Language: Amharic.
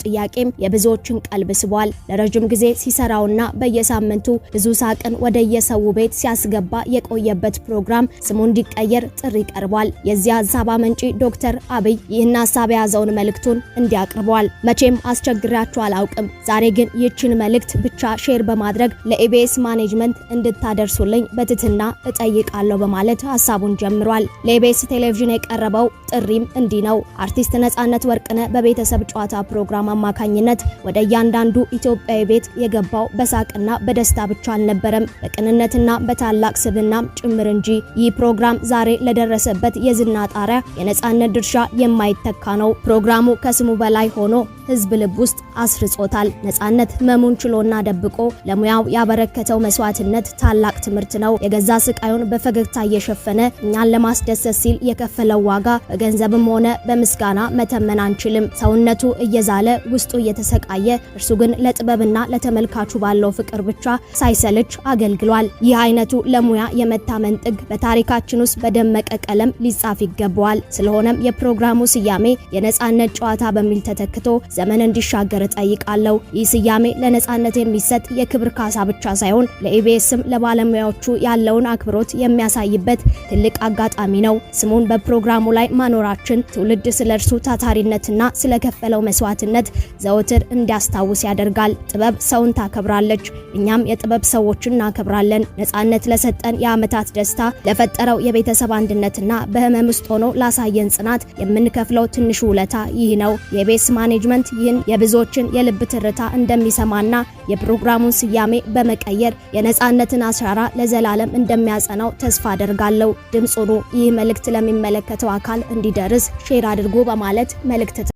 ጥያቄም የብዙዎችን ቀልብ ስቧል። ለረጅም ጊዜ ሲሰራውና በየሳምንቱ ብዙ ሳቅን ወደ የሰው ቤት ሲያስገባ የቆየበት ፕሮግራም ስሙ እንዲቀየር ጥሪ ቀርቧል። የዚህ ሐሳብ አመንጪ ዶክተር አብይ ይህን ሐሳብ የያዘውን መልእክቱን እንዲያቀርበዋል። መቼም አስቸግራችሁ አላውቅም። ዛሬ ግን ይህችን መልእክት ብቻ ሼር በማድረግ ለኢቢኤስ ማኔጅመንት እንድታደርሱልኝ በትህትና እጠይቃለሁ በማለት ሐሳቡን ጀምሯል። ለኢቢኤስ ቴሌቪዥን የቀረበው ጥሪም እንዲህ ነው። አርቲስት ነጻነት ወርቅነህ በቤተሰብ ጨዋታ ፕሮግራም አማካኝነት ወደ እያንዳንዱ ኢትዮጵያዊ ቤት የገባው በሳቅና በደስታ ብቻ አልነበረም፣ በቅንነትና በታላቅ ስብዕናም ጭምር እንጂ። ይህ ፕሮግራም ዛሬ ለደረሰበት የዝና ጣሪያ የነጻነት ድርሻ የማይተካ ነው። ፕሮግራሙ ከስሙ በላይ ሆኖ ህዝብ ልብ ውስጥ አስርጾታል። ነጻነት ህመሙን ችሎና ደብቆ ለሙያው ያበረከተው መስዋዕትነት ታላቅ ትምህርት ነው። የገዛ ስቃዩን በፈገግታ እየሸፈነ እኛን ለማስደሰት ሲል የከፈለው ዋጋ በገንዘብም ሆነ በምስጋና መተመን አንችልም። ሰውነቱ እየዛለ ውስጡ እየተሰቃየ እርሱ ግን ለጥበብና ለተመልካቹ ባለው ፍቅር ብቻ ሳይሰልች አገልግሏል። ይህ አይነቱ ለሙያ የመታመን ጥግ በታሪካችን ውስጥ በደመቀ ቀለም ሊጻፍ ይገባዋል። ስለሆነም የፕሮግራሙ ስያሜ የነጻነት ጨዋታ በሚል ተተክቶ ዘመን እንዲሻገር ጠይቃለሁ። ይህ ስያሜ ለነጻነት የሚሰጥ የክብር ካሳ ብቻ ሳይሆን ለኢቢኤስም ለባለሙያዎቹ ያለውን አክብሮት የሚያሳይበት ትልቅ አጋጣሚ ነው። ስሙን በፕሮግራሙ ላይ ማኖራችን ትውልድ ስለርሱ ታታሪነትና ስለከፈለው መስዋዕትነት ዘወትር እንዲያስታውስ ያደርጋል። ጥበብ ሰውን ታከብራለች፣ እኛም የጥበብ ሰዎችን እናከብራለን። ነጻነት ለሰጠን የዓመታት ደስታ፣ ለፈጠረው የቤተሰብ አንድነትና በህመም ውስጥ ሆኖ ላሳየን ጽናት የምንከፍለው ትንሹ ውለታ ይህ ነው። የኢቢኤስ ማኔጅመንት ይህን የብዙዎችን የልብ ትርታ እንደሚሰማና የፕሮግራሙን ስያሜ በመቀየር የነጻነትን አሻራ ለዘላለም እንደሚያጸናው ተስፋ አደርጋለሁ። ድምጹ ይህ መልእክት ለሚመለከተው አካል እንዲደርስ ሼር አድርጉ በማለት መልእክት